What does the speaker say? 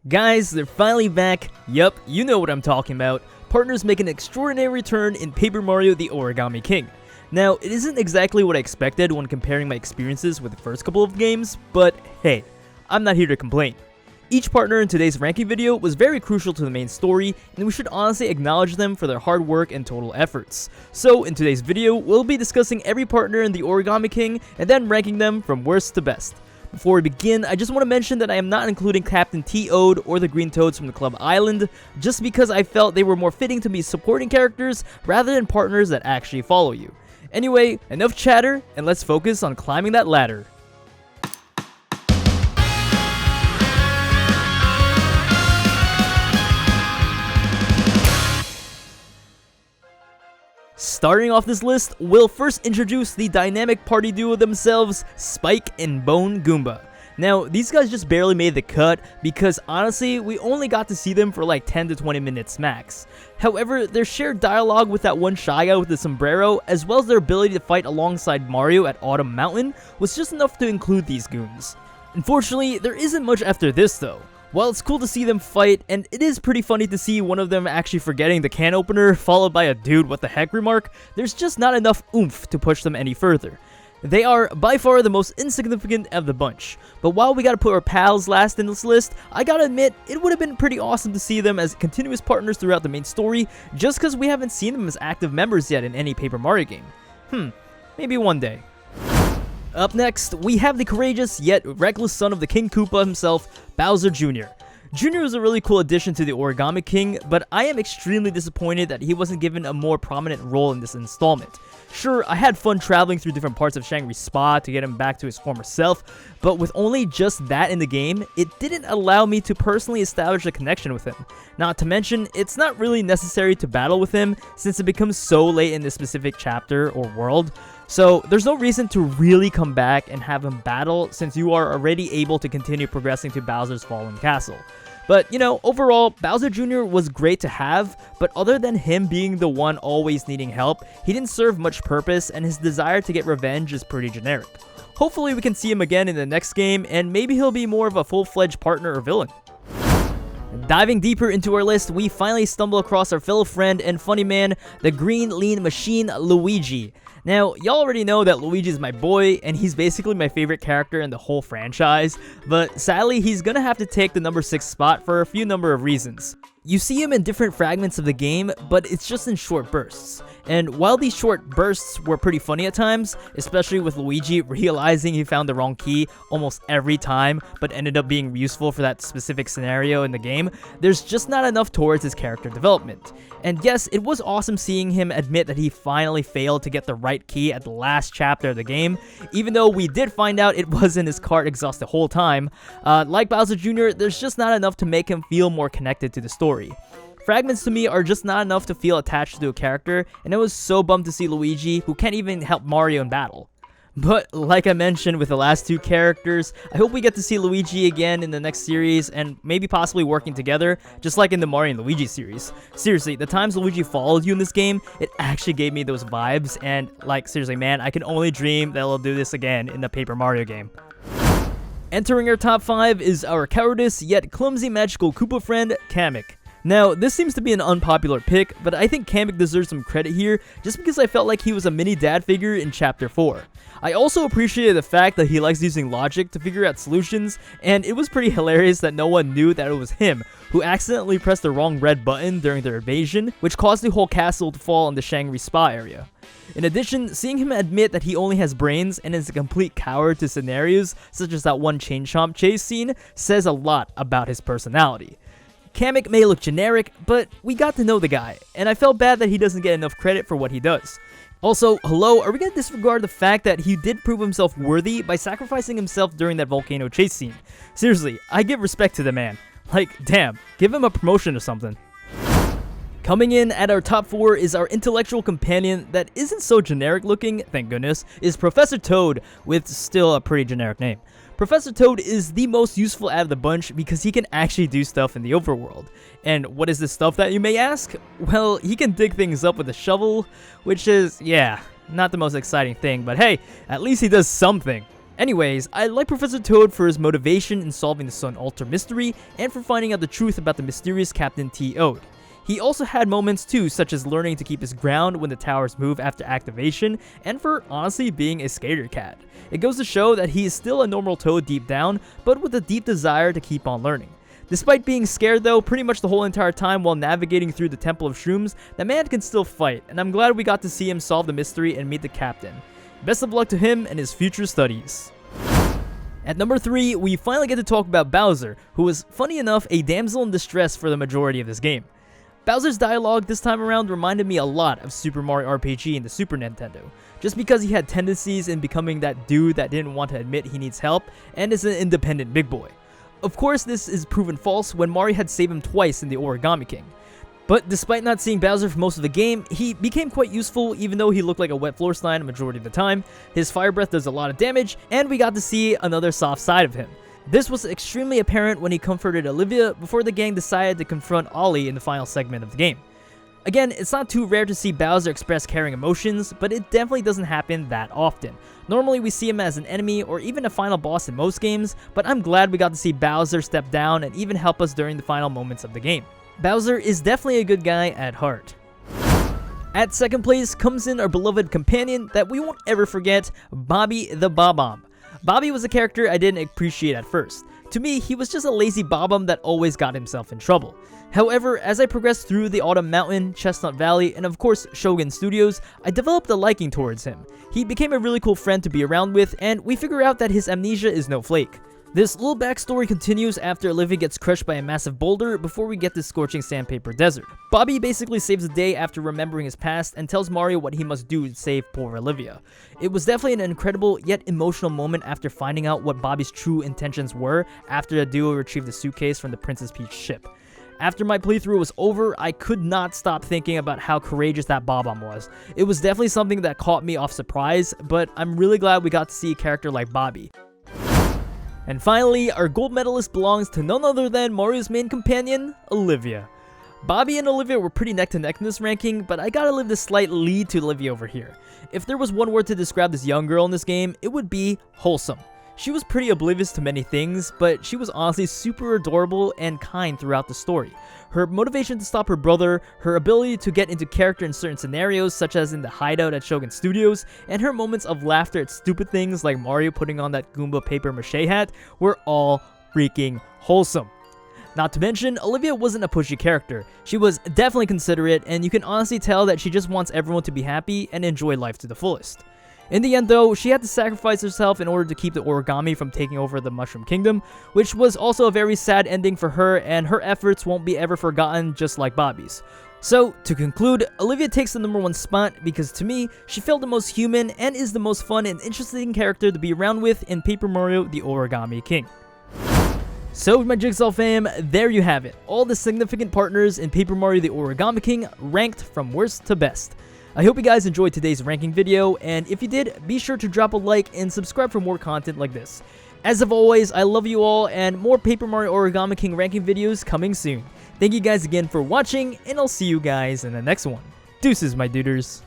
Guys, they're finally back. Yup, you know what I'm talking about. Partners make an extraordinary return in Paper Mario: The Origami King. Now, it isn't exactly what I expected when comparing my experiences with the first couple of games, but hey, I'm not here to complain. Each partner in today's ranking video was very crucial to the main story, and we should honestly acknowledge them for their hard work and total efforts. So, in today's video, we'll be discussing every partner in the Origami King, and then ranking them from worst to best. Before we begin, I just want to mention that I am not including Captain T-Ode or the Green Toads from the Club Island, just because I felt they were more fitting to be supporting characters rather than partners that actually follow you. Anyway, enough chatter, and let's focus on climbing that ladder. Starting off this list, we'll first introduce the dynamic party duo themselves, Spike and Bone Goomba. Now, these guys just barely made the cut because honestly, we only got to see them for like 10 to 20 minutes max. However, their shared dialogue with that one shy guy with the sombrero, as well as their ability to fight alongside Mario at Autumn Mountain, was just enough to include these goons. Unfortunately, there isn't much after this though. While it's cool to see them fight, and it is pretty funny to see one of them actually forgetting the can opener, followed by a dude what the heck remark, there's just not enough oomph to push them any further. They are by far the most insignificant of the bunch, but while we gotta put our pals last in this list, I gotta admit, it would have been pretty awesome to see them as continuous partners throughout the main story, just cause we haven't seen them as active members yet in any Paper Mario game. Maybe one day. Up next, we have the courageous yet reckless son of the King Koopa himself, Bowser Jr. Jr. was a really cool addition to the Origami King, but I am extremely disappointed that he wasn't given a more prominent role in this installment. Sure, I had fun traveling through different parts of Shangri-La Spa to get him back to his former self, but with only just that in the game, it didn't allow me to personally establish a connection with him. Not to mention, it's not really necessary to battle with him since it becomes so late in this specific chapter or world. So there's no reason to really come back and have him battle since you are already able to continue progressing to Bowser's Fallen Castle. But, you know, overall, Bowser Jr. was great to have, but other than him being the one always needing help, he didn't serve much purpose and his desire to get revenge is pretty generic. Hopefully we can see him again in the next game and maybe he'll be more of a full-fledged partner or villain. Diving deeper into our list, we finally stumble across our fellow friend and funny man, the green lean machine Luigi. Now, y'all already know that Luigi is my boy, and he's basically my favorite character in the whole franchise, but sadly, he's gonna have to take the number 6 spot for a few number of reasons. You see him in different fragments of the game, but it's just in short bursts. And while these short bursts were pretty funny at times, especially with Luigi realizing he found the wrong key almost every time, but ended up being useful for that specific scenario in the game, there's just not enough towards his character development. And yes, it was awesome seeing him admit that he finally failed to get the right key at the last chapter of the game, even though we did find out it was in his cart exhaust the whole time. Like Bowser Jr., there's just not enough to make him feel more connected to the story. Fragments to me are just not enough to feel attached to a character, and I was so bummed to see Luigi, who can't even help Mario in battle. But like I mentioned with the last two characters, I hope we get to see Luigi again in the next series and maybe possibly working together, just like in the Mario and Luigi series. Seriously, the times Luigi followed you in this game, it actually gave me those vibes, and like seriously man, I can only dream that they'll do this again in the Paper Mario game. Entering our top 5 is our cowardice yet clumsy magical Koopa friend, Kamek. Now, this seems to be an unpopular pick, but I think Kamek deserves some credit here just because I felt like he was a mini dad figure in Chapter 4. I also appreciated the fact that he likes using logic to figure out solutions, and it was pretty hilarious that no one knew that it was him who accidentally pressed the wrong red button during their invasion, which caused the whole castle to fall in the Shangri Spa area. In addition, seeing him admit that he only has brains and is a complete coward to scenarios such as that one chain chomp chase scene says a lot about his personality. Kamek may look generic, but we got to know the guy, and I felt bad that he doesn't get enough credit for what he does. Also, hello, are we gonna disregard the fact that he did prove himself worthy by sacrificing himself during that volcano chase scene? Seriously, I give respect to the man. Like, damn, give him a promotion or something. Coming in at our top 4 is our intellectual companion that isn't so generic looking, thank goodness, is Professor Toad, with still a pretty generic name. Professor Toad is the most useful out of the bunch because he can actually do stuff in the overworld. And what is this stuff that you may ask? Well, he can dig things up with a shovel, which is, yeah, not the most exciting thing, but hey, at least he does something. Anyways, I like Professor Toad for his motivation in solving the Sun Altar mystery and for finding out the truth about the mysterious Captain T.O.'d. He also had moments too, such as learning to keep his ground when the towers move after activation, and for honestly being a skater cat. It goes to show that he is still a normal Toad deep down, but with a deep desire to keep on learning. Despite being scared though, pretty much the whole entire time while navigating through the Temple of Shrooms, the man can still fight, and I'm glad we got to see him solve the mystery and meet the captain. Best of luck to him and his future studies. At number 3, we finally get to talk about Bowser, who was, funny enough, a damsel in distress for the majority of this game. Bowser's dialogue this time around reminded me a lot of Super Mario RPG in the Super Nintendo, just because he had tendencies in becoming that dude that didn't want to admit he needs help and is an independent big boy. Of course, this is proven false when Mario had saved him twice in the Origami King. But despite not seeing Bowser for most of the game, he became quite useful even though he looked like a wet floor slime a majority of the time. His fire breath does a lot of damage, and we got to see another soft side of him. This was extremely apparent when he comforted Olivia before the gang decided to confront Ollie in the final segment of the game. Again, it's not too rare to see Bowser express caring emotions, but it definitely doesn't happen that often. Normally we see him as an enemy or even a final boss in most games, but I'm glad we got to see Bowser step down and even help us during the final moments of the game. Bowser is definitely a good guy at heart. At second place comes in our beloved companion that we won't ever forget, Bobby the Bob-omb. Bobby was a character I didn't appreciate at first. To me, he was just a lazy Bob-omb that always got himself in trouble. However, as I progressed through the Autumn Mountain, Chestnut Valley, and of course Shogun Studios, I developed a liking towards him. He became a really cool friend to be around with, and we figure out that his amnesia is no flake. This little backstory continues after Olivia gets crushed by a massive boulder before we get this scorching sandpaper desert. Bobby basically saves the day after remembering his past and tells Mario what he must do to save poor Olivia. It was definitely an incredible yet emotional moment after finding out what Bobby's true intentions were after the duo retrieved the suitcase from the Princess Peach ship. After my playthrough was over, I could not stop thinking about how courageous that Bob-omb was. It was definitely something that caught me off surprise, but I'm really glad we got to see a character like Bobby. And finally, our gold medalist belongs to none other than Mario's main companion, Olivia. Bobby and Olivia were pretty neck to neck in this ranking, but I gotta leave this slight lead to Olivia over here. If there was one word to describe this young girl in this game, it would be wholesome. She was pretty oblivious to many things, but she was honestly super adorable and kind throughout the story. Her motivation to stop her brother, her ability to get into character in certain scenarios such as in the hideout at Shogun Studios, and her moments of laughter at stupid things like Mario putting on that Goomba paper mache hat were all freaking wholesome. Not to mention, Olivia wasn't a pushy character. She was definitely considerate, and you can honestly tell that she just wants everyone to be happy and enjoy life to the fullest. In the end though, she had to sacrifice herself in order to keep the Origami from taking over the Mushroom Kingdom, which was also a very sad ending for her, and her efforts won't be ever forgotten just like Bobby's. So, to conclude, Olivia takes the number 1 spot because to me, she felt the most human and is the most fun and interesting character to be around with in Paper Mario the Origami King. So my Jigsaw fam, there you have it. All the significant partners in Paper Mario the Origami King ranked from worst to best. I hope you guys enjoyed today's ranking video, and if you did, be sure to drop a like and subscribe for more content like this. As of always, I love you all, and more Paper Mario Origami King ranking videos coming soon. Thank you guys again for watching, and I'll see you guys in the next one. Deuces, my duders.